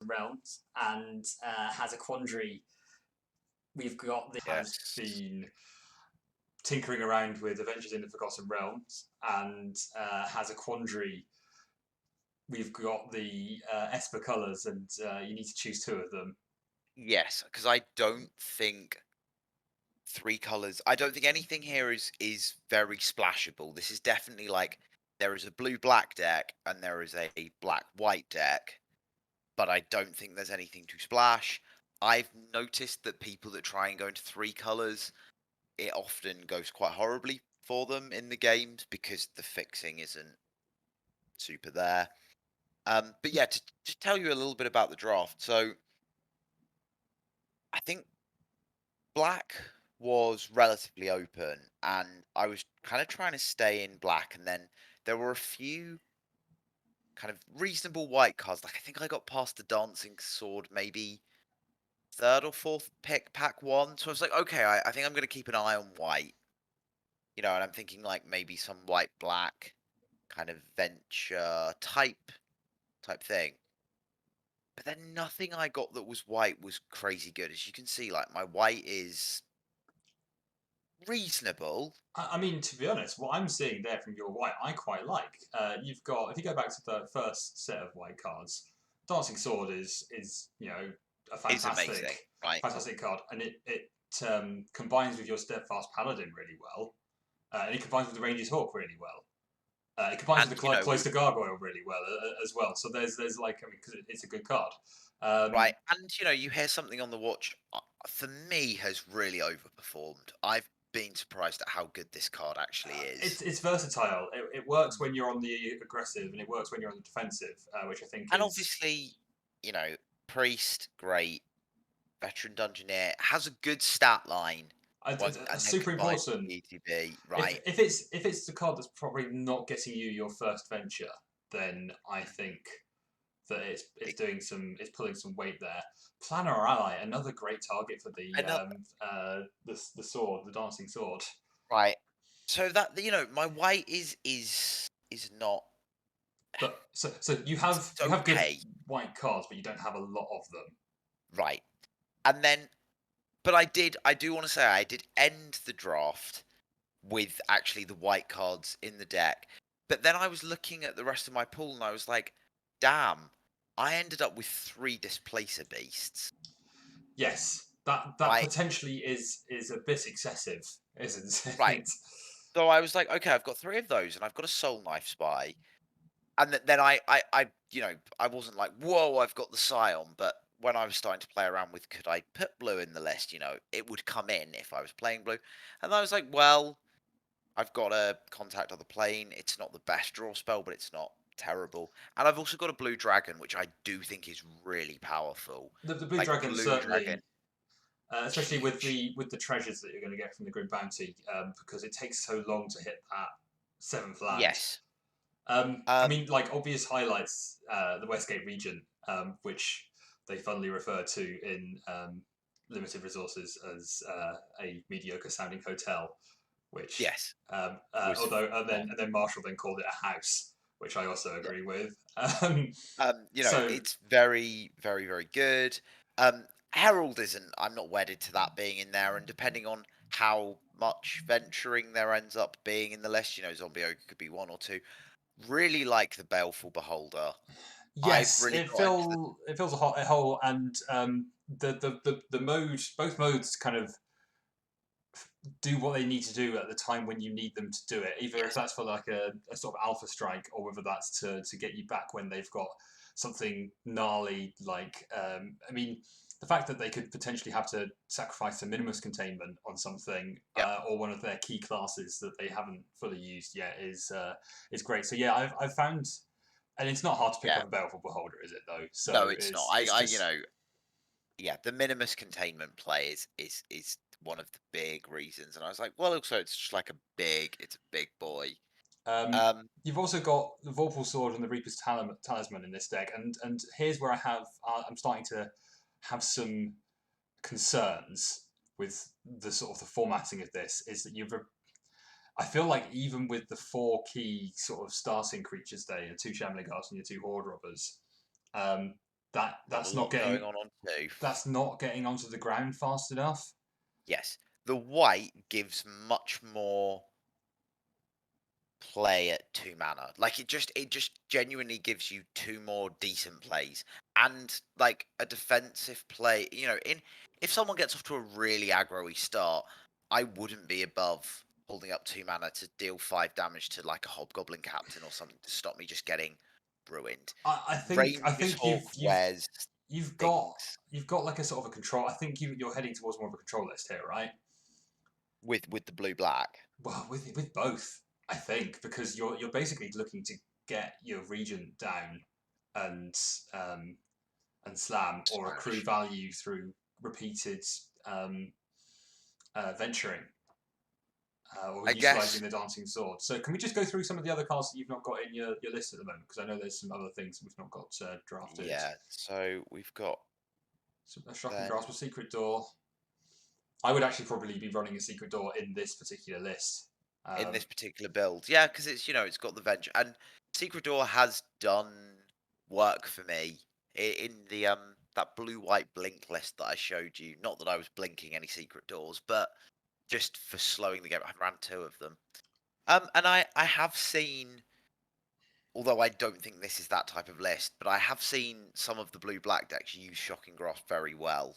Realms and has a quandary. We've got the has Yes. been tinkering around with Avengers in the Forgotten Realms and has a quandary. We've got the Esper colours, and you need to choose two of them. Yes, because I don't think three colors. I don't think anything here is very splashable. This is definitely like there is a blue black deck and there is a black white deck, but I don't think there's anything to splash. I've noticed that people that try and go into three colors, it often goes quite horribly for them in the games because the fixing isn't super there. But yeah, to just tell you a little bit about the draft. So I think black was relatively open, and I was kind of trying to stay in black, and then there were a few kind of reasonable white cards. Like I think I got past the dancing sword, maybe third or fourth pick pack one. So I was like, okay, I think I'm going to keep an eye on white, and I'm thinking like maybe some white black kind of venture type thing. But then nothing I got that was white was crazy good. As you can see, like my white is reasonable. I mean, to be honest, what I'm seeing there from your white, I quite like. You've got, if you go back to the first set of white cards, Dancing Sword is a Is amazing, right? fantastic card, and it combines with your Steadfast Paladin really well, and it combines with the Ranger's Hawk really well. It combines with And the Cloister Gargoyle really well as well. So there's like, I mean, because it's a good card. right, and you hear something on the watch. For me, has really overperformed. I've been surprised at how good this card actually is. It's versatile. It works when you're on the aggressive, and it works when you're on the defensive, which I think And is obviously, you know, priest, great, veteran dungeoneer has a good stat line. And then super combined with important. ETB, right? If it's the card that's probably not getting you your first venture, then I think that it's It, doing it's pulling some weight there. Planner or ally, another great target for another, the sword, the dancing sword. right. So that my white is not. But so It's you have good okay, white cards, but you don't have a lot of them. right? And then, but I do want to say I did end the draft with actually the white cards in the deck. But then I was looking at the rest of my pool and I was like, damn, I ended up with 3 Displacer Beasts. Yes, that Right, potentially is a bit excessive, isn't right. it? So I was like, okay, I've got 3 of those and I've got a Soul Knife Spy. And then I wasn't like, whoa, I've got the Scion. But when I was starting to play around with could I put blue in the list, it would come in if I was playing blue. And I was like, well, I've got a Contact on the Plane. It's not the best draw spell, but it's not terrible. And I've also got a Blue Dragon, which I do think is really powerful. The blue Like dragon Blue Dragon, certainly, especially huge. with the treasures that you're going to get from the Grim Bounty, because it takes so long to hit that seventh land. Yes. I Um, mean, like obvious highlights, the Westgate region, which they funnily refer to in limited resources as a mediocre sounding hotel, which yes. Was although fun. and then Marshall then called it a house, which I also agree with. Um, so It's very, very, very good. Herald isn't. I'm not wedded to that being in there, and depending on how much venturing there ends up being in the list, Zombie Ogre could be one or two. Really like the Baleful Beholder. I've yes, really got into the it fills a hole, and the mode both modes kind of do what they need to do at the time when you need them to do it. Either if yes, that's for like a sort of alpha strike, or whether that's to get you back when they've got something gnarly. Like I mean, the fact that they could potentially have to sacrifice a minimus containment on something, yep, or one of their key classes that they haven't fully used yet is great. So yeah, I've found. And it's not hard to pick yeah. up a Baleful Beholder, is it though? So No, it's not. it's just Yeah, the minimus containment play is one of the big reasons, and I was like, well, also it's just like it's a big boy. Um, Um, you've also got the Vorpal Sword and the Reaper's Talisman in this deck, and here's where I'm starting to have some concerns with the sort of the formatting of this. Is that I feel like even with the 4 key sort of starting creatures there, your 2 Shambling Guards and your 2 Horde Robbers, um, Not a That's not lot going getting on 2. onto the ground fast enough. Yes. The white gives much more play at 2 mana. Like, it just genuinely gives you 2 more decent plays, and, like, a defensive play, in if someone gets off to a really aggro-y start, I wouldn't be above holding up 2 mana to deal 5 damage to, like, a Hobgoblin Captain or something to stop me just getting ruined. I Rangers think Hawk wears you've got things like a sort of a control. I think you're heading towards more of a control list here, right? with the blue-black. Well, with both, I think, because you're basically looking to get your regent down and um, slam or accrue Smash. value through repeated venturing or I utilizing guess, the dancing sword. So can we just go through some of the other cards that you've not got in your list at the moment? Because I know there's some other things that we've not got drafted. yeah, so we've got So a shocking then grasp, a secret door. I would actually probably be running a secret door in this particular list. in this Um, particular build. Yeah, because it's got the venture, and Secret Door has done work for me in the that blue white blink list that I showed you. Not that I was blinking any secret doors, but just for slowing the game. I ran 2 of them. And I have seen, although I don't think this is that type of list, but I have seen some of the blue black decks use Shocking Grasp very well.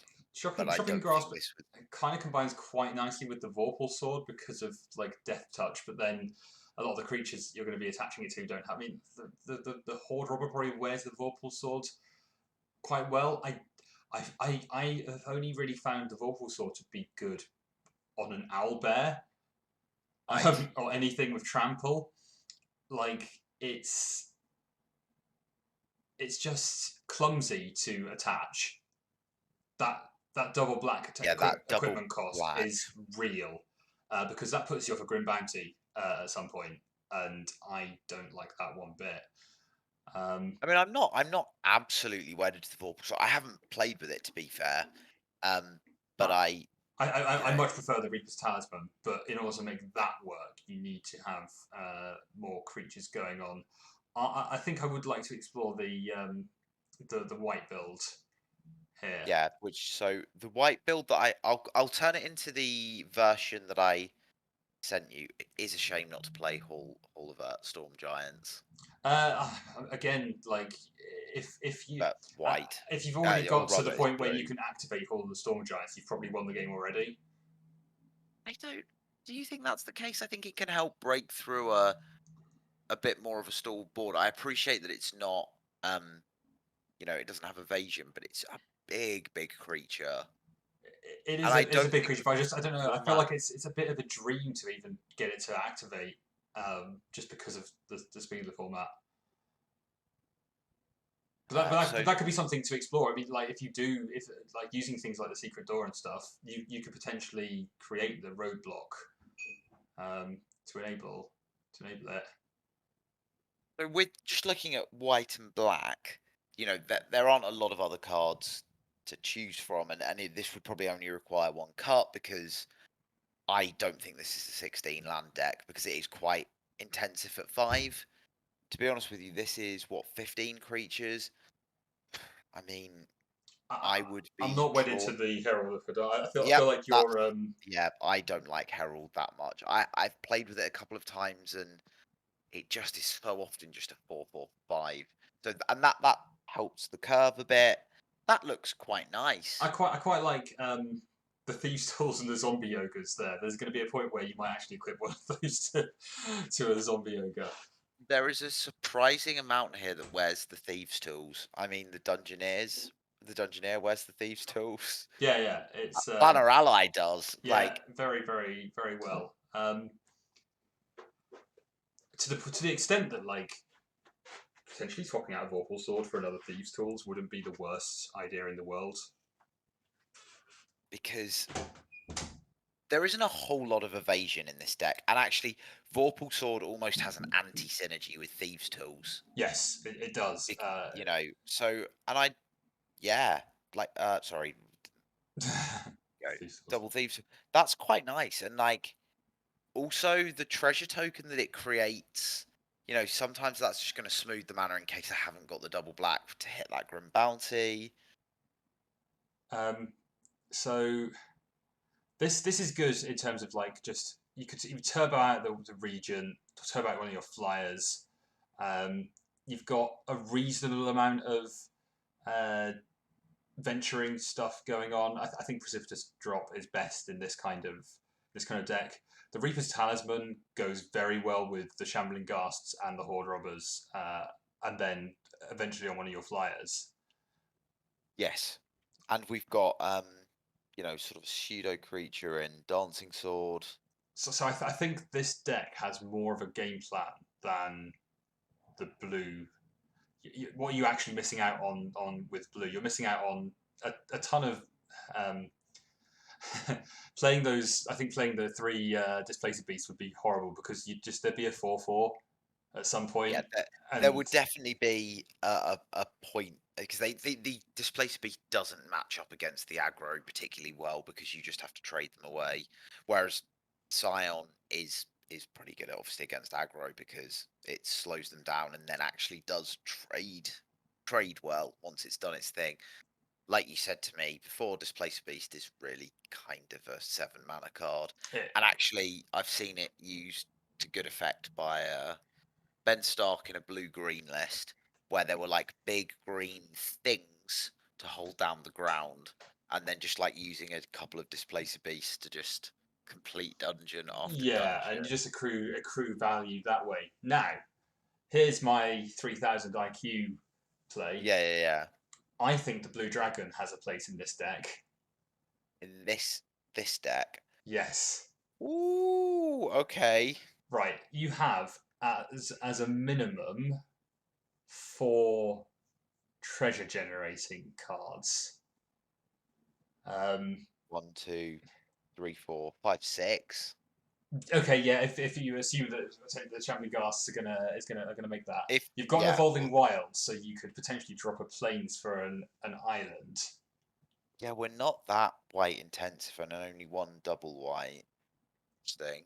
But I Shocking don't grasp think this would. kind of combines quite nicely with the Vorpal sword because of like death touch, but then a lot of the creatures you're going to be attaching it to don't have. I mean, the Horde Robber probably wears the Vorpal sword quite well. I have only really found the Vorpal sword to be good on an owlbear Right. or anything with trample. Like it's just clumsy to attach. That double black Yeah, that double equipment cost black. is real because that puts you off a grim bounty at some point, and I don't like that one bit. I mean, I'm not absolutely wedded to the Vorpal, so I haven't played with it, to be fair. But But I, you I know, much prefer the Reaper's Talisman, but in order to make that work, you need to have more creatures going on. I think I would like to explore the white build here. yeah. Which so the white build that I'll turn it into the version that I sent you. It is a shame not to play Hall of Storm Giants, Uh, Again, like but white, if you've already or got to the rather, it's point where you blue. can activate all of the Storm Giants, you've probably won the game already. I don't. Do you think that's the case? I think it can help break through a bit more of a stall board. I appreciate that it's not. Um, it doesn't have evasion, but it's a big creature. And I It's a don't big think creature, with but the I don't know. I feel format. like it's a bit of a dream to even get it to activate, just because of the speed of the format. So That could be something to explore. I mean, like if like using things like the secret door and stuff, you could potentially create the roadblock um, to enable it. so with just looking at white and black, that there aren't a lot of other cards to choose from, and this would probably only require one cut because I don't think this is a 16 land deck because it is quite intensive at 5. To be honest with you, this is what 15 creatures. I mean, I would I'm be not wedded to drawn. the Herald of Hadar. I Yep, feel like that's you're yeah. I don't like Herald that much. I've played with it a couple of times and it just is so often just a 4/4/5. So and that helps the curve a bit. That looks quite nice. I quite like the thieves tools and the zombie ogres. There's going to be a point where you might actually equip one of those to a zombie ogre. There is a surprising amount here that wears the thieves' tools. I mean, the Dungeoneer wears the thieves' tools. Yeah, it's Banner Ally does. yeah, Like, very well. To the extent that like potentially swapping out a Vorpal sword for another thieves tools wouldn't be the worst idea in the world. because there isn't a whole lot of evasion in this deck, and actually, Vorpal Sword almost has an anti-synergy with Thieves' Tools. Yes, it does. So, and yeah, like, sorry, Thieves tools. Double Thieves. That's quite nice, and like, also the treasure token that it creates. sometimes that's just going to smooth the mana in case I haven't got the double black to hit that Grim Bounty. Um, so this is good in terms of like just you turbo out the region, turbo out one of your flyers. Um, you've got a reasonable amount of uh, venturing stuff going on. I think precipitous drop is best in this kind of deck. The Reaper's Talisman goes very well with the Shambling Ghasts and the Horde Robbers, and then eventually on one of your flyers. Yes. And we've got, sort of pseudo creature in Dancing Sword. So I think this deck has more of a game plan than the blue. What are you actually missing out on with blue? You're missing out on a ton of um, playing those. I think playing the three displacer beasts would be horrible because there'd be a 4/4 at some Yeah, point, there and would definitely be a point because the Displacer Beast doesn't match up against the aggro particularly well because you just have to trade them away. Whereas Scion is pretty good obviously against aggro because it slows them down and then actually does trade well once it's done its thing. Like you said to me before, Displacer Beast is really kind of a 7 mana card, it, and actually I've seen it used to good effect by Ben Stark in a blue-green list where there were like big green things to hold down the ground, and then just like using a couple of Displacer Beasts to just complete dungeon after yeah, dungeon. and you just accrue value that way. Now, here's my 3000 IQ play. Yeah, yeah, yeah. I think the blue dragon has a place in this deck. In this deck. Yes. Ooh, okay. Right, you have as a minimum 4 treasure generating cards. Um, One, two, three, four, five, six. okay, yeah. If you assume that the Champion Ghasts are gonna make that, If you've got yeah, Evolving Wilds, so you could potentially drop a plains for an island, yeah, we're not that white intensive and only one double white thing.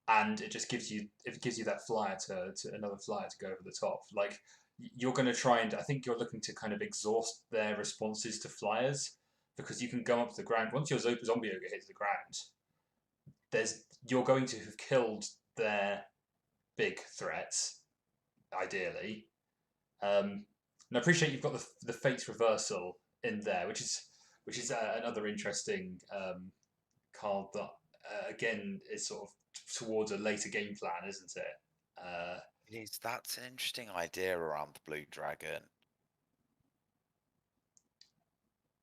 and it gives you that flyer to another flyer to go over the top. Like you're going to try and I think you're looking to kind of exhaust their responses to flyers because you can go up to the ground once your zombie ogre hits the ground. You're going to have killed their big threats ideally. And I appreciate you've got the Fates Reversal in there, which is another interesting card that again is sort of towards a later game plan, isn't it? It is. That's an interesting idea around the blue dragon.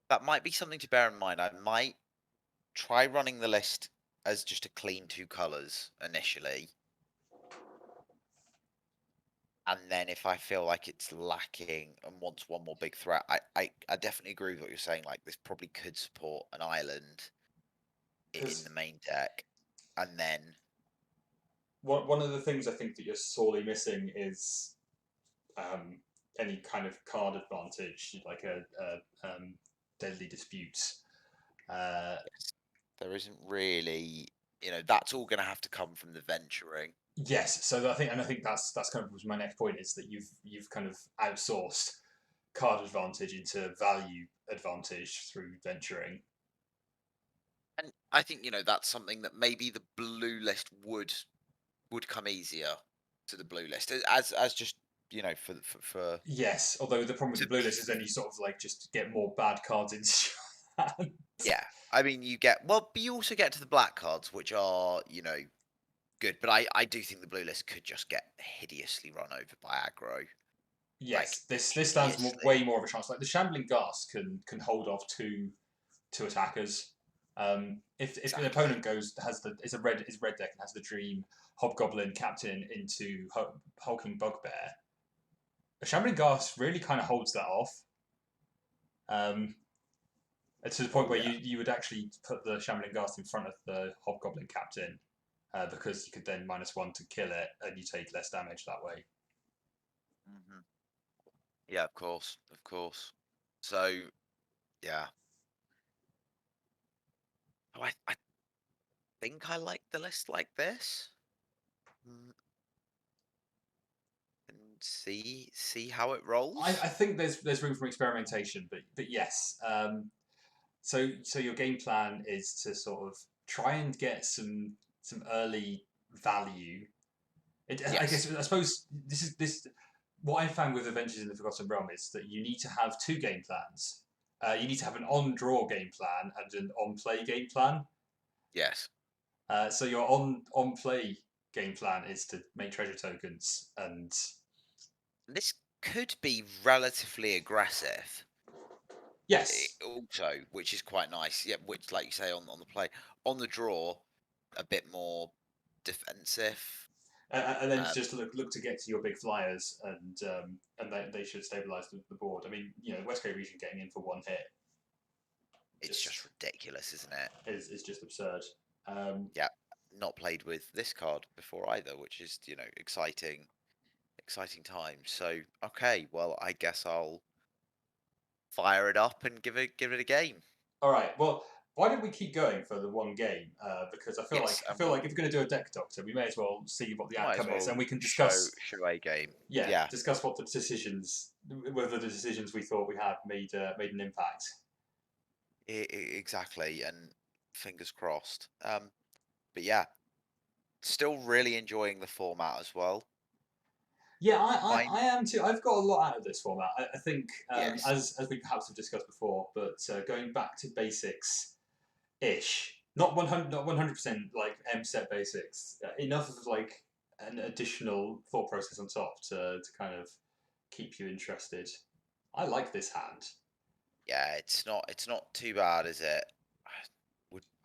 That might be something to bear in mind. I might try running the list as just a clean 2 colors initially. And then if I feel like it's lacking and wants one more big threat, I definitely agree with what you're saying. Like this probably could support an island in the Because main deck. And then one of the things I think that you're sorely missing is um, any kind of card advantage, like a deadly disputes. Uh, yes, there isn't really, that's all gonna have to come from the venturing. yes, so I think that's kind of my next point is that you've kind of outsourced card advantage into value advantage through venturing. And I think, that's something that maybe the blue list would come easier to the blue list as just for Yes, although the problem with to the blue be list is then you sort of like just get more bad cards into your hand. yeah. I mean, but you also get to the black cards, which are good. But I do think the blue list could just get hideously run over by aggro, like Yes, this stands way hideously. more of a chance. Like the Shambling Ghast can hold off two attackers. If an Exactly. opponent goes has the is a red deck and has the Dream Hobgoblin Captain into Hulking Bugbear, the Shambling Ghast really kind of holds that off. Um, to the point Oh where yeah. you would actually put the Shambling Ghast in front of the Hobgoblin Captain because you could then -1 to kill it and you take less damage that way. hmm Yeah, of course, of course. So yeah. Oh, I think I like the list like this. Mm, see how it I rolls. think there's room for experimentation, but yes. So your game plan is to sort of try and get some early value. I Yes. guess I suppose this what I found with Adventures in the Forgotten Realm is that you need to have two game plans. You need to have an on-draw game plan and an on-play game plan. Yes. So your on-play game plan is to make treasure tokens, and This could be relatively aggressive. yes, Also, which is quite nice. Yeah, which, like you say, on the play, on the draw, a bit more defensive. and then Um, just look to get to your big flyers, and they should stabilize the board. I mean, West Coast region getting in for one hit it's just just ridiculous, isn't it? is just absurd. Um, Yeah, not played with this card before either, which is exciting times. So okay, well, I guess I'll fire it up and give it a game. all right, well, why don't we keep going for the one game? Because Yes, I and feel like if we're going to do a deck doctor, we may as well see what the might as outcome is, well and we can show discuss. show a game. Yeah, Yeah, discuss what the decisions, whether the decisions we thought we had made an impact. exactly, and fingers crossed. But yeah, still really enjoying the format as well. Yeah, Fine. I am too. I've got a lot out of this format. I think, Yes. as we perhaps have discussed before, but going back to basics ish, not 100% like M set basics, enough of like an additional thought process on top to kind of keep you interested. I like this hand. Yeah, it's not too bad, is it?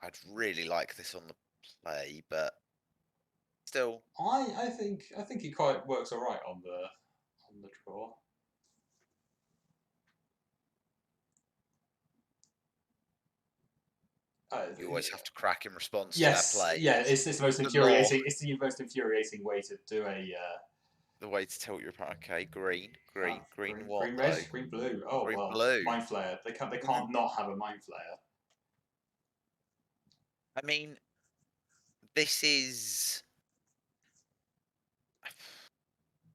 I'd really like this on the play, but still, I think he quite works all right on the draw. Uh, you always have to crack in response to their yes, play. yeah, it's the most The law, infuriating. It's the most infuriating way to do a the way to tilt your opponent. Okay, green what green red, though? green blue. Oh Green well, blue. mind flayer. They can't not have a mind flayer. I mean, this is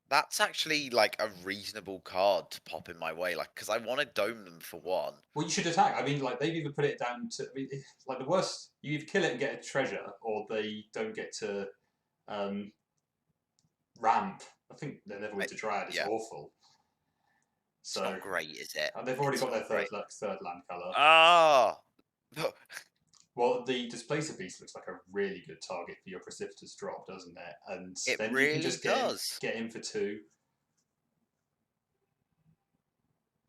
that's actually like a reasonable card to pop in my way, like because I want to dome them for one. Well, you should attack. I mean, like they've either put it down to. I mean, like the worst. You either kill it and get a treasure, or they don't get to um, ramp. I think their I, Neverwinter Dryad is yeah, awful. it's So, not great, is it? and they've already It's got their not great. third land color. Ah, Well, the Displacer Beast looks like a really good target for your precipitous drop, doesn't it? And it then you can really just does. get in for two.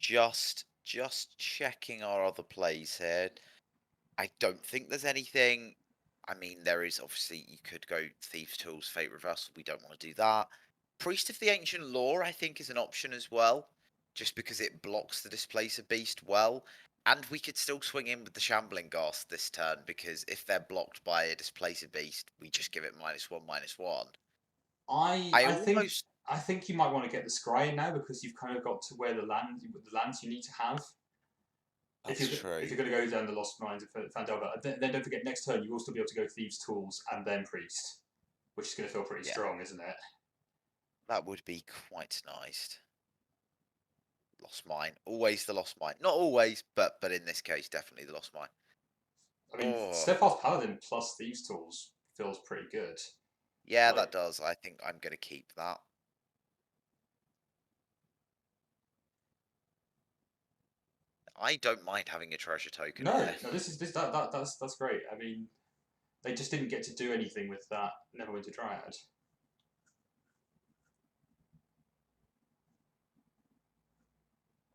Just checking our other plays here. I don't think there's anything. I mean, there is obviously you could go Thieves' Tools, Fate Reversal. We don't want to do that. Priest of the Ancient Lore, I think, is an option as well, just because it blocks the Displacer Beast well. And we could still swing in with the Shambling Ghast this turn, because if they're blocked by a Displacer Beast, we just give it -1/-1. I I almost. think you might want to get the Scry in now because you've kind of got to where the lands you need to have. That's If true. you're going to go down the Lost Mines of Fandelver, then don't forget next turn you will still be able to go Thieves' Tools and then Priest, which is going to feel pretty Yeah, strong, isn't it? that would be quite nice. Lost Mine. Always the Lost Mine. Not always, but in this case, definitely the Lost Mine. I mean, Oh, Steadfast Paladin plus Thieves' Tools feels pretty good. yeah, Like, that does. I think I'm going to keep that. I don't mind having a treasure token here. no, that's great. I mean, they just didn't get to do anything with that Neverwinter Dryad.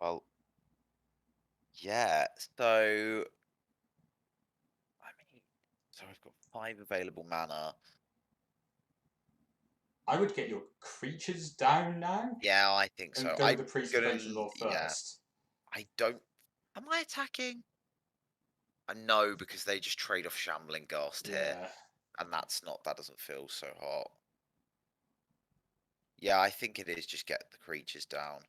Well, yeah. So, I mean, so I've got 5 available mana. I would get your creatures down now Yeah, I think and so. go with the Priest of Ancient Law Yeah, first. I don't. Am I attacking? I know because they just trade off Shambling Ghast here, Yeah. and that doesn't feel so hot. Yeah, I think it is just get the creatures down.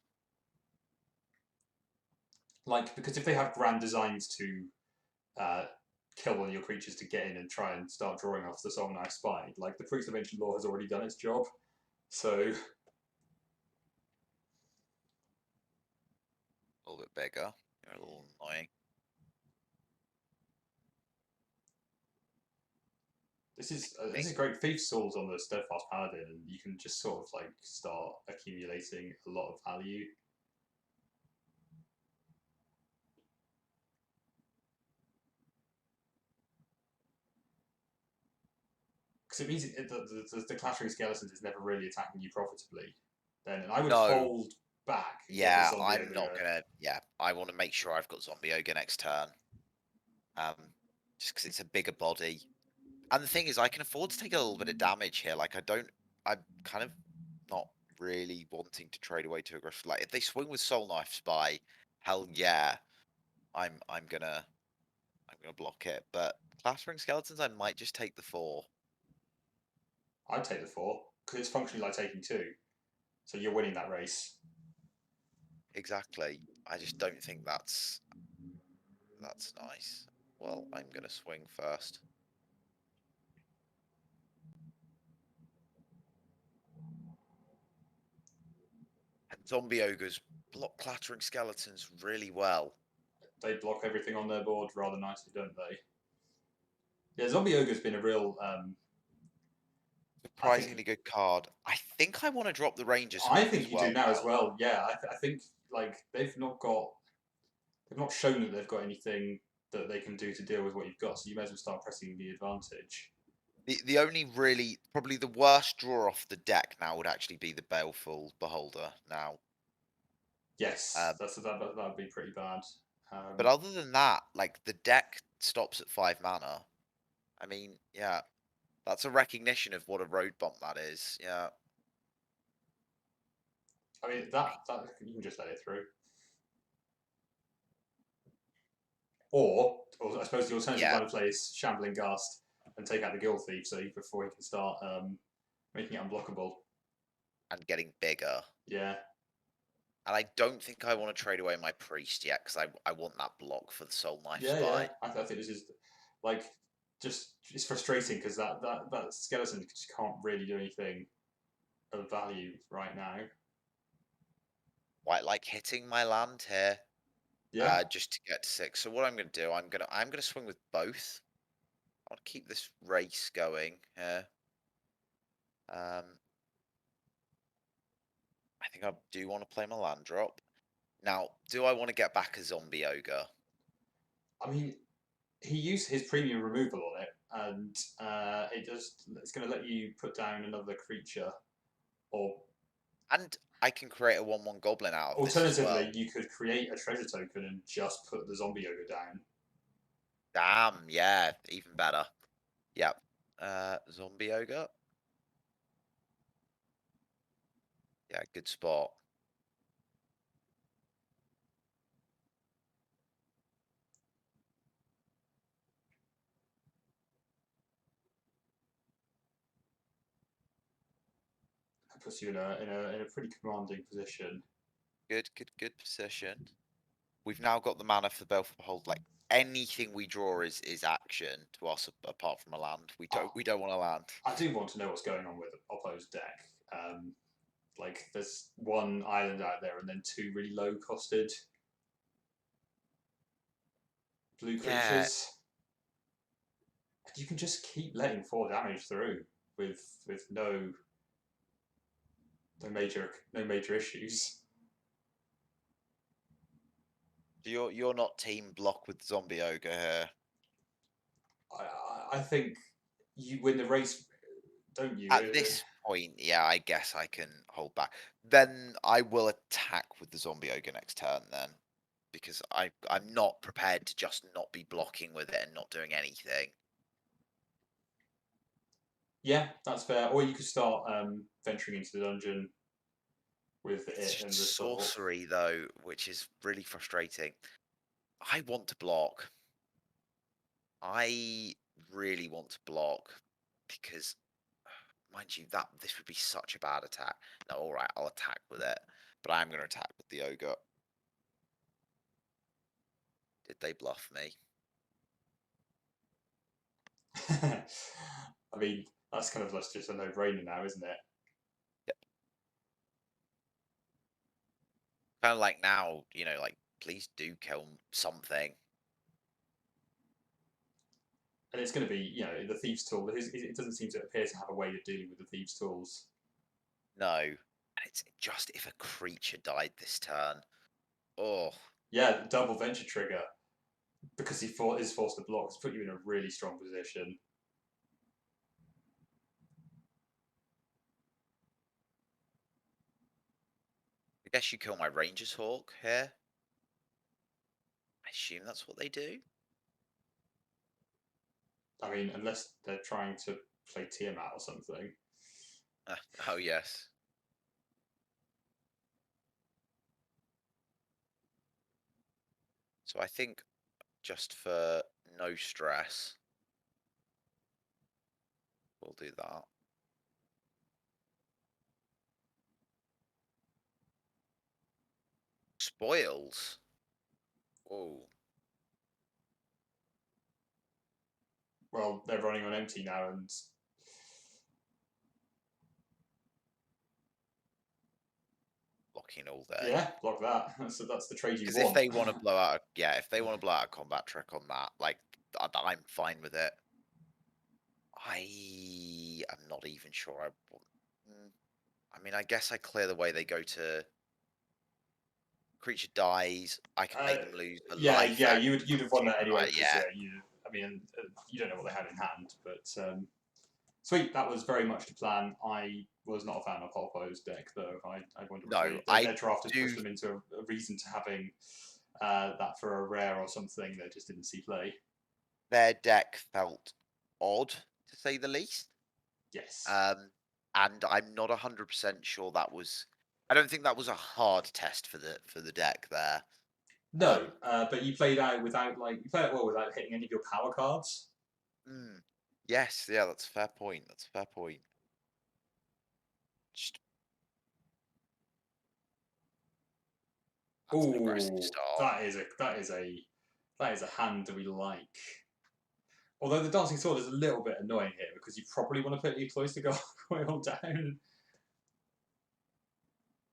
Like, because if they have grand designs to uh, kill one of your creatures to get in and try and start drawing off the Soul Knife Spine, like the Priest of Ancient Law has already done its job. So A little bit bigger. You're a little annoying. This is great. Thief Swords on the Steadfast Paladin, and you can just sort of like start accumulating a lot of value. Because it means the clattering skeletons is never really attacking you profitably. Then, and I would No. hold back and get the Yeah, zombie I'm ogre. not gonna. Yeah, I want to make sure I've got zombie ogre next turn. Just because it's a bigger body. And the thing is, I can afford to take a little bit of damage here. Like, I'm kind of not really wanting to trade away too aggressively. Like, if they swing with Soul Knife Spy, hell yeah, I'm gonna block it. But Clattering Skeletons, I might just take the 4. I'd take the 4 because it's functionally like taking 2, so you're winning that race. Exactly. I just don't think that's nice. Well, I'm gonna swing first. And Zombie Ogres block Clattering Skeletons really well. They block everything on their board rather nicely, don't they? Yeah, Zombie Ogre's been a real. I think Surprisingly good card. I think I want to drop the Ranger I Swarm think as you do well now as now. well. Yeah, I think like they've not shown that they've got anything that they can do to deal with what you've got. So you may as well start pressing the advantage. The only really probably the worst draw off the deck now would actually be the Baleful Beholder now. Yes, that would be pretty bad. But other than that, like the deck stops at 5 mana. I mean, yeah, that's a recognition of what a road bump that is. Yeah. I mean that you can just let it through. Or I suppose the alternative Yeah, line of play is Shambling Ghast and take out the Guild Thief so before he can start making it unblockable. and getting bigger. Yeah, And I don't think I want to trade away my Priest yet because I want that block for the Soul Knife yeah. Spy. I think this is like just it's frustrating because that skeleton just can't really do anything of value right now. Quite like hitting my land here, Yeah, just to get to 6. So what I'm going to do, I'm gonna swing with both. I want to keep this race going here. I think I do want to play my land drop. Now, do I want to get back a zombie ogre? I mean he used his premium removal on it, and it's going to let you put down another creature, or And I can create a 1/1 goblin out of this as alternatively well. you could create a treasure token and just put the zombie ogre down. Damn, yeah, even better. Yep. Zombie ogre. Yeah, good spot. That puts you in a pretty commanding position. Good position. We've now got the mana for the Baleful Behold. Like anything we draw is action to us apart from a land. We don't want a land. I do want to know what's going on with opposed deck. Like there's one island out there and then two really low costed blue Yeah. creatures. You can just keep letting 4 damage through with no major issues. You're not team block with zombie ogre here. I think you win the race, don't you? At this point, yeah, I guess I can hold back. Then I will attack with the zombie ogre next turn then. Because I'm not prepared to just not be blocking with it and not doing anything. Yeah, that's fair. Or you could start venturing into the dungeon with It's it just and the sword. sorcery though, which is really frustrating. I want to block. I really want to block because mind you, that this would be such a bad attack. No, alright, I'll attack with it. But I am gonna attack with the ogre. Did they bluff me? I mean, that's kind of just a no-brainer now, isn't it? Yep. Kind of like now, like Please do kill something. And it's going to be, you know, the Thieves' Tool. It doesn't seem to appear to have a way of dealing with the Thieves' Tools. No. And it's just if a creature died this turn. Oh. Yeah, double Venture Trigger. Because he is forced to block, it's put you in a really strong position. I guess you kill my Ranger's Hawk here. I assume that's what they do. I mean, unless they're trying to play Tiamat or something. Oh, yes. So I think just for no stress, we'll do that. Spoils. Oh. Well, they're running on empty now, and Blocking all day. yeah, block that. That's the trade you Because want. if they want to blow out, if they want to blow out a combat trick on that, like I'm fine with it. I am not even sure. I mean, I guess I clear the way they go to. Creature dies. I can make them lose a Yeah, life. yeah, you'd have won that anyway. Yeah. I mean, you don't know what they had in hand, but sweet. That was very much the plan. I was not a fan of Holpo's deck, though. I wonder No, if their draft has do. pushed them into a reason to having that for a rare or something that just didn't see play. Their deck felt odd, to say the least. Yes. And I'm not 100% sure that was. I don't think that was a hard test for the deck there. No, but you played out without you played it well without hitting any of your power cards. Yes, yeah, that's a fair point. That's a fair point. That's an aggressive Oh, start. that is a hand that we like. Although the Dancing Sword is a little bit annoying here because you probably want to put your Cloister Gargoyle down.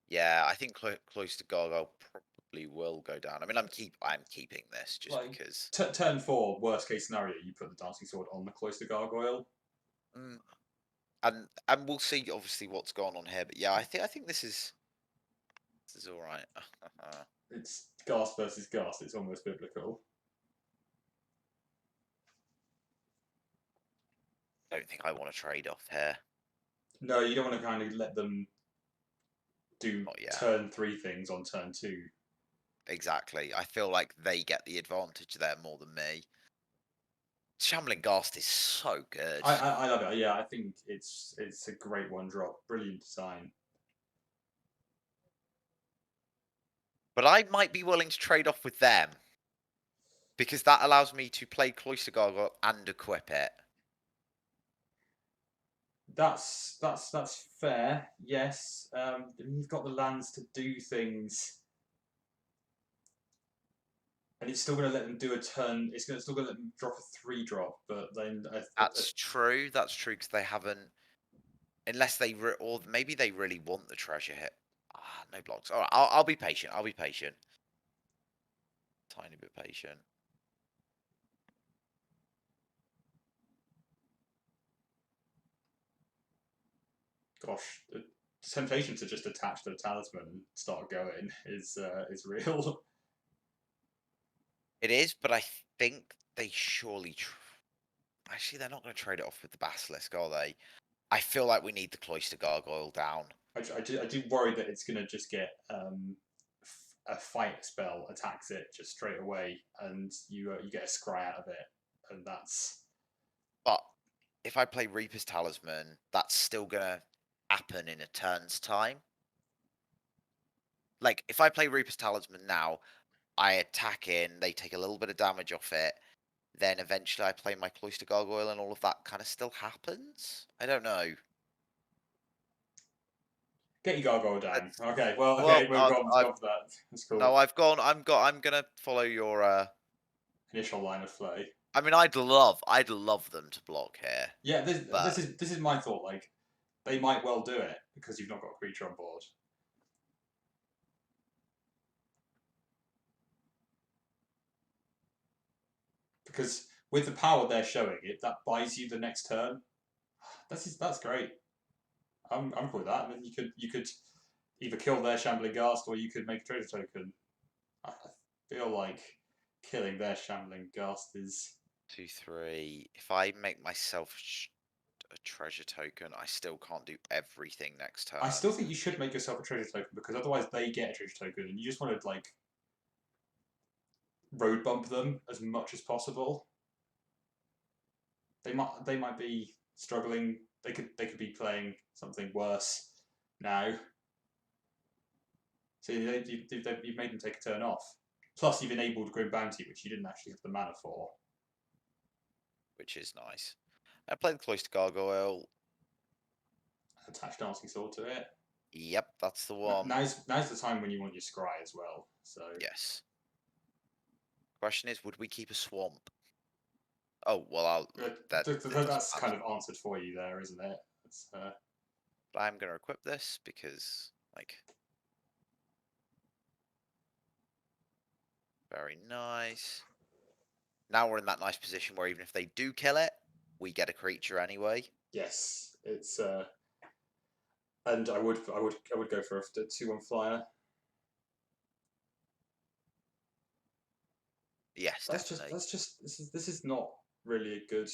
Yeah, I think Cloister Gargoyle probably will go down. I mean, I'm keeping this just because. Turn 4, worst case scenario, you put the Dancing Sword on the Cloister Gargoyle. And we'll see obviously what's going on here, but yeah, I think this is all right. It's Ghast versus Ghast. It's almost biblical. I don't think I want to trade off here. No, you don't want to kind of let them do turn 3 things on turn 2. Exactly. I feel like they get the advantage there more than me. Shambling Ghast is so good. I love it. Yeah, I think it's a great one drop. Brilliant design. But I might be willing to trade off with them. Because that allows me to play Cloister Gargoyle and equip it. That's fair. Yes, you've got the lands to do things, and it's still going to let them do a turn. It's still going to let them drop a 3-drop, but then That's true. That's true because they haven't, unless they or maybe they really want the treasure hit. No blocks. All right, I'll be patient. I'll be patient. Tiny bit patient. Gosh, the temptation to just attach the talisman and start going is real. It is, but I think they surely. Actually, they're not going to trade it off with the Basilisk, are they? I feel like we need the Cloister Gargoyle down. I do worry that it's going to just get a fight spell attacks it just straight away, and you get a scry out of it, and that's. But if I play Reaper's Talisman, that's still going to happen in a turn's time. Like, if I play Reaper's Talisman now, I attack in, they take a little bit of damage off it, then eventually I play my Cloister Gargoyle and all of that kind of still happens? I don't know. Get your gargoyle down. Okay, well, Well, we've gone for that. That's cool. No, I'm gonna follow your initial line of play. I mean, I'd love them to block here. Yeah, this is my thought. Like, they might well do it because you've not got a creature on board. because with the power they're showing, it that buys you the next turn. That's great. I'm cool with that. And then you could either kill their shambling ghast or you could make a treasure token. I feel like killing their shambling ghast is. 2, 3. If I make myself a treasure token, I still can't do everything next I turn. still think you should make yourself a treasure token because otherwise they get a treasure token and you just want to like road bump them as much as possible. They might be struggling. They could be playing something worse now. So you've made them take a turn off. Plus, you've enabled Grim Bounty, which you didn't actually have the mana for. Which is nice. I played the Cloister Gargoyle. Attach Dancing Sword to it. Yep, that's the one. Now's the time when you want your scry as well. So Yes. Question is, would we keep a swamp? Oh, well, that doesn't that's matter. kind of answered for you there, isn't it? But I'm going to equip this because, like, very nice. Now we're in that nice position where even if they do kill it, we get a creature anyway. Yes, it's and I would go for a 2/1 flyer. Yes, definitely. This is not really a good.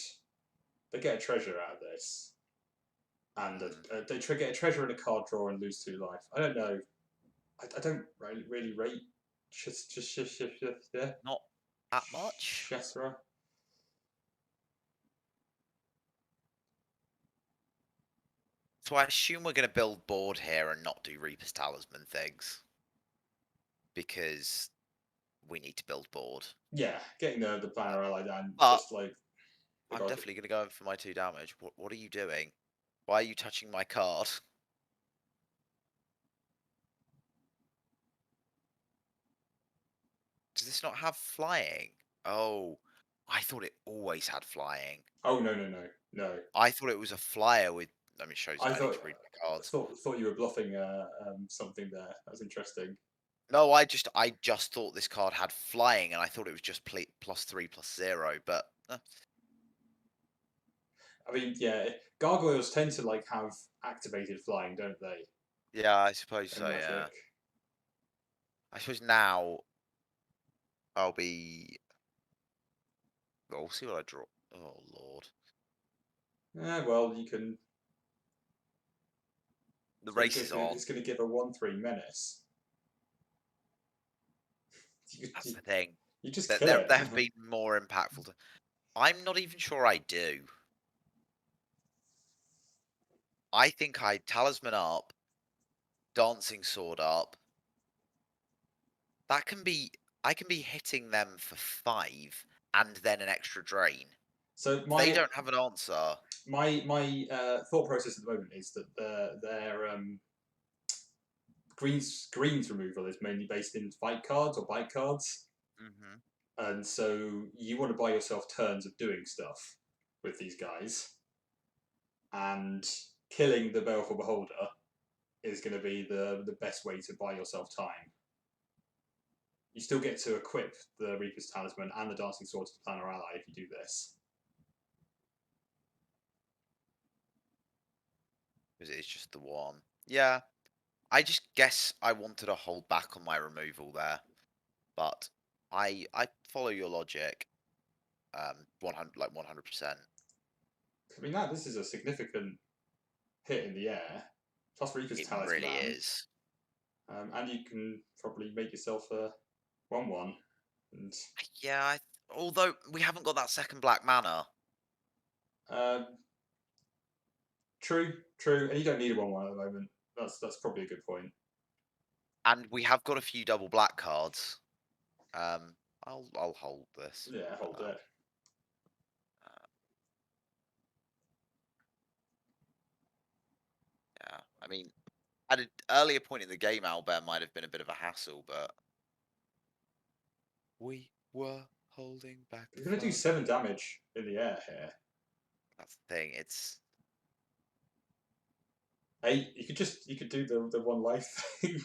They get a treasure out of this, and they get a treasure and a card draw and lose 2 life. I don't know. I don't really rate yeah. Not that much. Shesra. So I assume we're going to build board here and not do Reaper's Talisman things. Because we need to build board. Yeah, getting the planner ally down But just like the I'm definitely going to go in for my 2 damage. What are you doing? Why are you touching my card? Does this not have flying? Oh, I thought it always had flying. Oh no. I thought it was a flyer with. Let me show you. I I need thought to read my cards. thought you were bluffing something there. That was interesting. No, I just thought this card had flying, and I thought it was just +3/+0. But I mean, yeah, gargoyles tend to like have activated flying, don't they? yeah, I suppose In so. Yeah, Magic. I suppose now I'll be. Well, we'll see what I draw. Oh Lord, Yeah, well, you can. the race is on. It's going to give a 1/3 menace. You, That's you, the thing. you just That kill it. there have been more impactful. I'm not even sure I do. I think I talisman up, dancing sword up. That can be. I can be hitting them for 5 and then an extra drain. So They don't have an answer. my thought process at the moment is that their greens removal is mainly based in fight cards or bite cards, Hmm. and so you want to buy yourself turns of doing stuff with these guys, and killing the Baleful Beholder is going to be the best way to buy yourself time. You still get to equip the Reaper's Talisman and the Dancing Sword to the Planner Ally if you do this. Because it's just the one. Yeah. I just guess I wanted to hold back on my removal there. But I follow your logic. 100%. I mean, this is a significant hit in the air, plus Reaper's It really Talisman, is. and you can probably make yourself a 1/1. And Yeah, although we haven't got that second black mana. um, true, and you don't need a 1/1 at the moment. That's probably a good point. And we have got a few double black cards. I'll hold this Yeah, for hold now. it. Uh, yeah, I mean, at an earlier point in the game, Albert might have been a bit of a hassle, but we were holding back You're the going to do fun. 7 damage in the air here. That's the thing. It's 8. You could do the 1 life thing.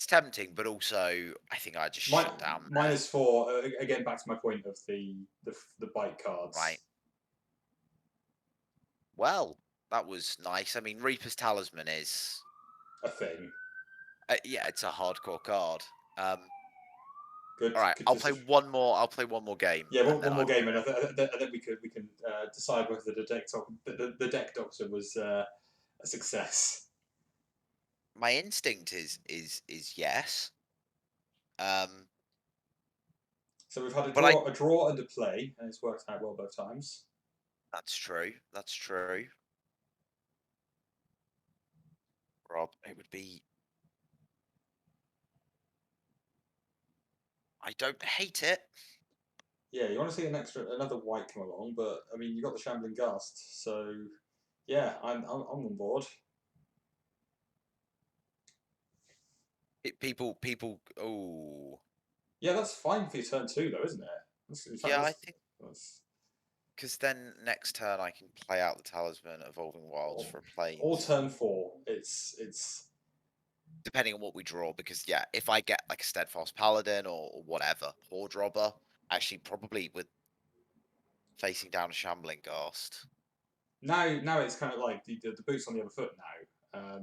It's tempting, but also I think I just Mi- shut down there, -4. Again, back to my point of the bite right? cards. Well, that was nice. I mean, Reaper's Talisman is, A thing. yeah, it's a hardcore card. Good, All right, good I'll play decision. one more. I'll play one more game, Yeah, and then one more I'm game, and gonna. then we can decide whether the deck doctor was a success. My instinct is yes. Um, So we've had but I. a draw, and a play, and it's worked out well both times. That's true. That's true. Rob, it would be. I don't hate it. Yeah, you want to see another white come along, but I mean you got the Shambling Ghast, so yeah, I'm on board. People. Oh, Yeah, that's fine for your turn two, though, isn't it? In fact, yeah. I think that's because then next turn I can play out the Talisman, Evolving Wilds or, for or planes, turn four. It's depending on what we draw. Because yeah, if I get like a Steadfast Paladin or whatever, Horde Robber, actually probably with facing down a Shambling Ghast. now it's kind of like the boots on the other foot now.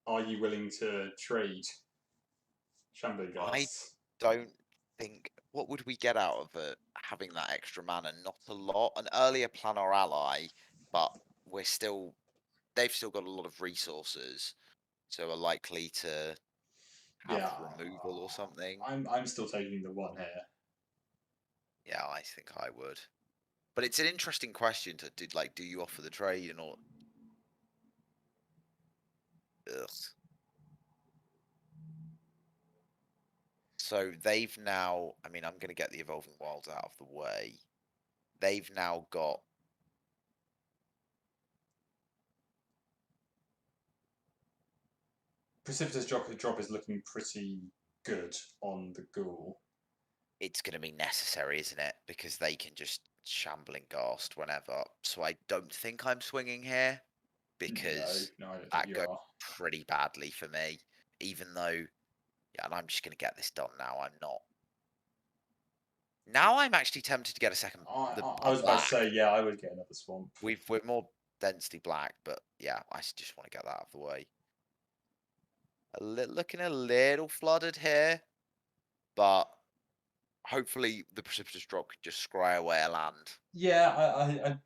Are you willing to trade Shambling I Ghasts? don't think. What would we get out of it having that extra mana? Not a lot. An earlier Planar Ally, but we're still. They've still got a lot of resources, so are likely to have Yeah, removal or something. I'm still taking the one here. Yeah, I think I would. But it's an interesting question to do. Like, do you offer the trade and all? Ugh. So they've now. I mean, I'm going to get the Evolving Wilds out of the way. They've now got. Precipitous drop is looking pretty good on the ghoul. It's going to be necessary, isn't it? Because they can just Shambling Ghast whenever. So I don't think I'm swinging here No, because no, I don't think that you goes are. pretty badly for me. Even though, yeah, and I'm just going to get this done now. I'm not. Now I'm actually tempted to get a second, I a was about to black. say, yeah, I would get another swamp. We're more density black, but yeah, I just want to get that out of the way. Looking a little flooded here, but hopefully the precipitous drop could just scry away a land. Yeah,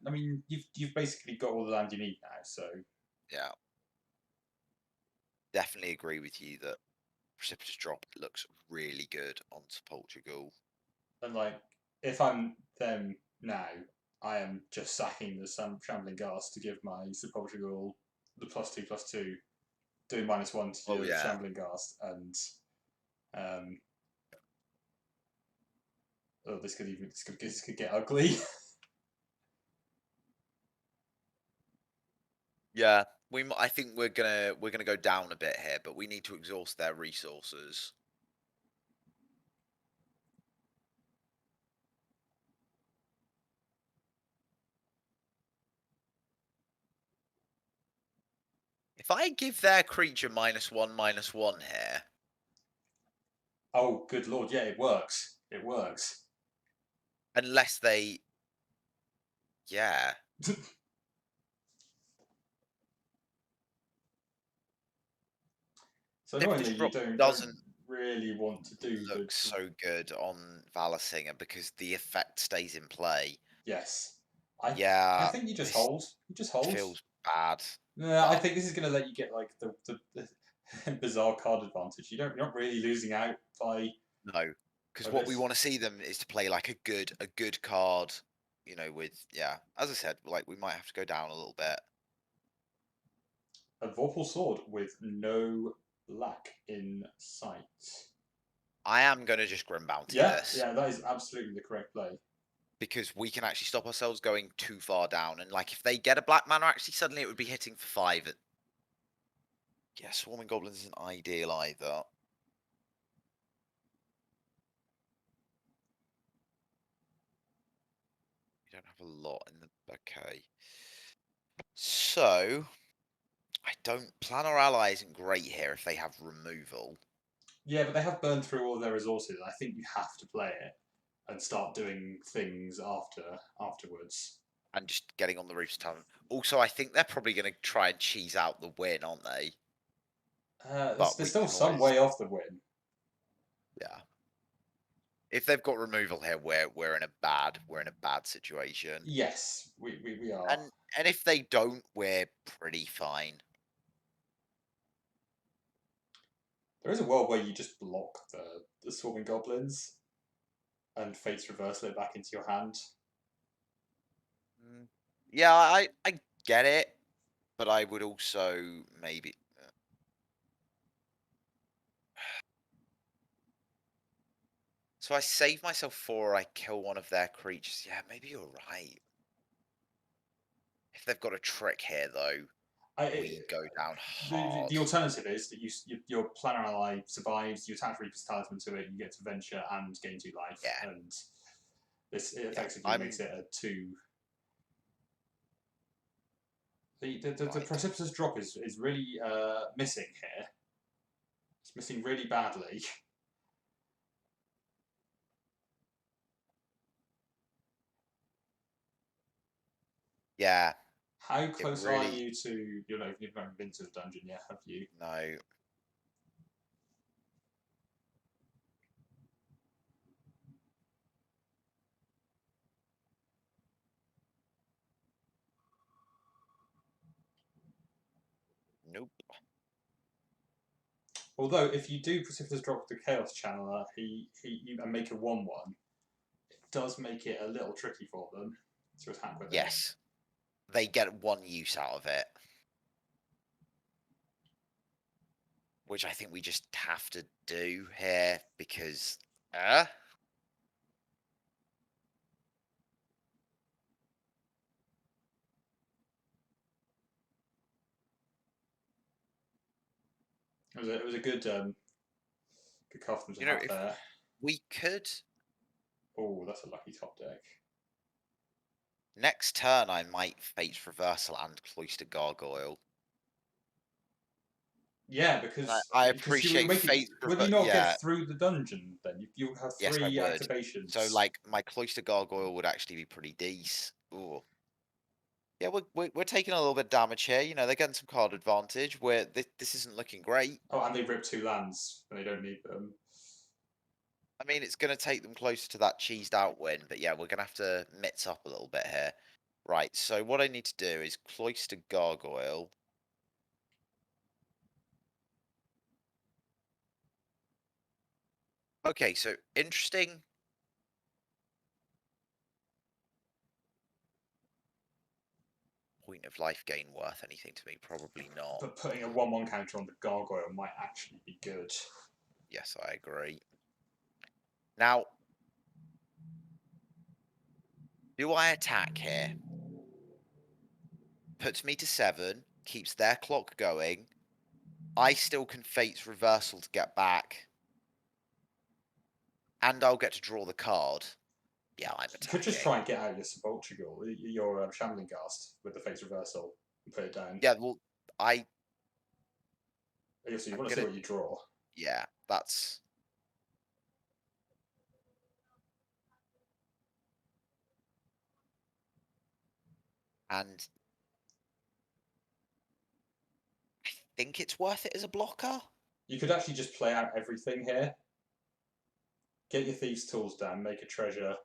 I mean, you've basically got all the land you need now. So, Yeah, definitely agree with you that precipitous drop looks really good on Portugal. and like, if I'm them now, I am just sacking the Shambling Ghast to give my Portugal the +2/+2, doing -1 to Oh your yeah, Shambling Ghast, and um, oh, this could get ugly. yeah. I think we're gonna go down a bit here, but we need to exhaust their resources. If I give their creature -1/-1 here, Oh, good lord, yeah, it works. It works. unless they, yeah, So precipitous annoyingly, you drop don't doesn't really want to do look the so good on Valasinger because the effect stays in play. yes. I Yeah, think you just this hold. You just hold. feels bad, No, I but think this is going to let you get like the bizarre card advantage. You're not really losing out no, because by what we this. want to see them is to play like a good card, with yeah. As I said, like we might have to go down a little bit. A Vorpal sword with no black in sight. I am gonna just Grim Bounty Yeah, this yeah, that is absolutely the correct play. because we can actually stop ourselves going too far down. And like if they get a black mana, actually suddenly it would be hitting for 5. Yeah, Swarming Goblins isn't ideal either. You don't have a lot in the okay. So I don't Planar Ally isn't great here if they have removal. Yeah, but they have burned through all of their resources. I think you have to play it and start doing things afterwards. and just getting on the roofs time. Also, I think they're probably going to try and cheese out the win, aren't they? There's, But there's we still can some always, way off the win. yeah. If they've got removal here, we're in a bad situation. Yes, we are. And if they don't, we're pretty fine. There is a world where you just block the swarming goblins and Fate's Reversal it back into your hand. Mm, Yeah, I get it, but I would also maybe. So I save myself 4, I kill one of their creatures. Yeah, maybe you're right. If they've got a trick here, though, I, we go down the hard. alternative is that your planner ally survives, you attach Reaper's Talisman to it, you get to venture and gain 2 life, Yeah, and this it yeah. effectively makes I'm it a 2. The right. precipitous drop is really missing here. It's missing really badly. Yeah, How it close are really. you to you've not been to the dungeon yet, have you? No. Nope. Although if you do precipitous drop the Chaos Channeler, you and make a 1/1, it does make it a little tricky for them to attack with it. Yes. They get one use out of it, which I think we just have to do here because. It was a good card for them You to know, have if there. we could. Oh, that's a lucky top deck. Next turn, I might Fate's Reversal and Cloister Gargoyle. Yeah, And I, because I because you're appreciate making. Fate's Will you Reversal. not get Yeah, through the dungeon then? You have yes, I three would. So, activations. like, my Cloister Gargoyle would actually be pretty decent. Ooh. Yeah, we're taking a little bit of damage here. You know, they're getting some card advantage. Where this isn't looking great. Oh, and they rip 2 lands and they don't need them. I mean, it's going to take them closer to that cheesed out win, but yeah, we're going to have to mix up a little bit here. Right, so what I need to do is Cloister Gargoyle. Okay, so interesting. Point of life gain worth anything to me? Probably not. But putting a 1/1 counter on the gargoyle might actually be good. Yes, I agree. Now, do I attack here? Puts me to 7, keeps their clock going. I still can Fate's Reversal to get back. And I'll get to draw the card. Yeah, I'm You could just attacking. try and get out your Sepulchral, your Shambling Ghast with the Fate's Reversal and put it down. Yeah, well, I So you I'm want to see gonna. what you draw. Yeah, that's. And I think it's worth it as a blocker. You could actually just play out everything here. Get your Thieves' Tools down, make a treasure.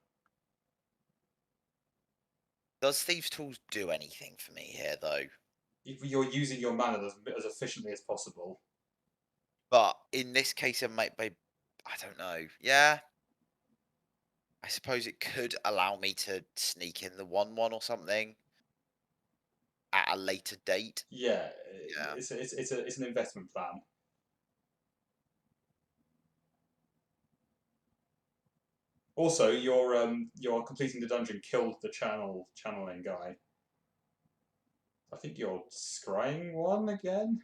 Does Thieves' Tools do anything for me here, though? You're using your mana as efficiently as possible. But in this case, it might be. I don't know. Yeah, I suppose it could allow me to sneak in the 1/1 or something at a later date. Yeah, Yeah. it's an investment plan. Also, you're completing the dungeon killed the channeling guy. I think you're scrying one again.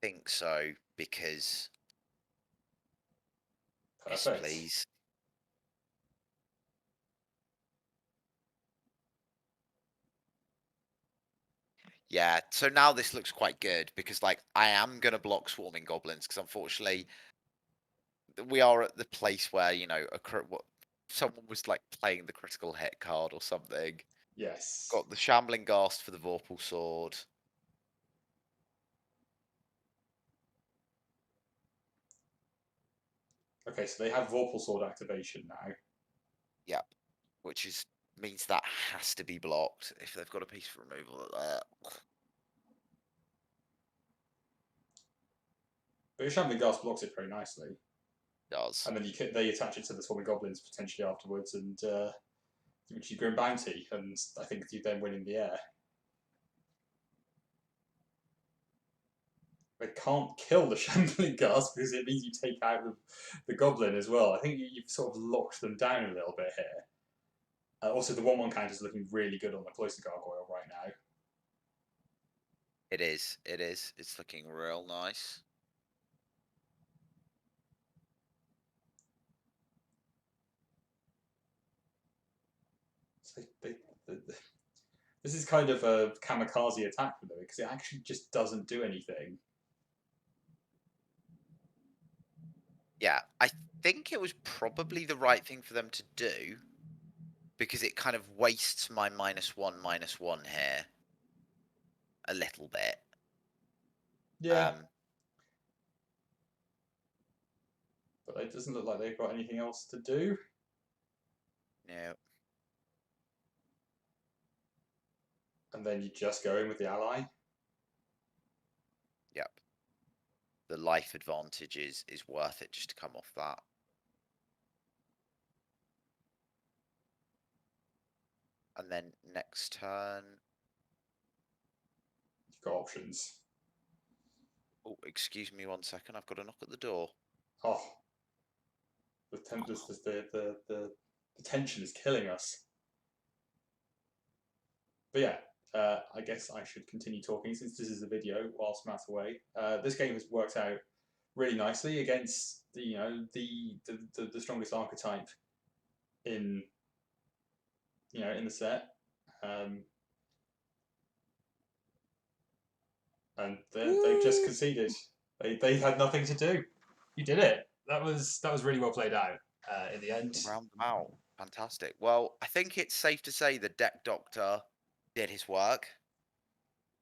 Think so, because. Yes, Perfect. please. Yeah, so now this looks quite good because, like, I am going to block Swarming Goblins because, unfortunately, we are at the place where, what someone was like playing the critical hit card or something. Yes. Got the Shambling Ghast for the Vorpal Sword. Okay, so they have Vorpal Sword activation now. Yep. Which is means that has to be blocked if they've got a piece of removal. But Shambling Ghast blocks it very nicely. Does. And then they attach it to the Swarming Goblins potentially afterwards, and which you Grim Bounty, and I think you then win in the air. They can't kill the Shambling Ghast because it means you take out the Goblin as well. I think you've sort of locked them down a little bit here. Also, the 1/1 counter is looking really good on the Cloister Gargoyle right now. It is. It is. It's looking real nice. So this is kind of a kamikaze attack for them because it actually just doesn't do anything. Yeah, I think it was probably the right thing for them to do because it kind of wastes my -1/-1 here a little bit. Yeah, but it doesn't look like they've got anything else to do. No. And then you just go in with the ally. Yep. The life advantage is worth it just to come off that. And then next turn. You've got options. Oh, excuse me 1 second. I've got a knock at the door. Oh, the tension is killing us. But yeah, I guess I should continue talking since this is a video whilst Matt's away. This game has worked out really nicely against the strongest archetype in in the set. And they've just conceded. They had nothing to do. You did it. That was really well played out in the end. Round them out. Fantastic. Well, I think it's safe to say the deck doctor did his work.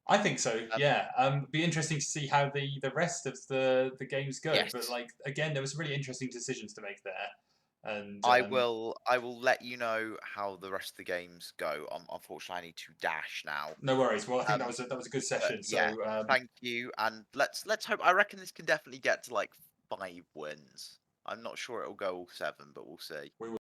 I think so. Um, Yeah. Be interesting to see how the rest of the games go. yes. But like again, there was really interesting decisions to make there. And I will let you know how the rest of the games go. Unfortunately, I need to dash now. no worries. Well, I think Um, that was a good but session. yeah, So thank you, and let's hope. I reckon this can definitely get to like 5 wins. I'm not sure it'll go all 7, but we'll see. we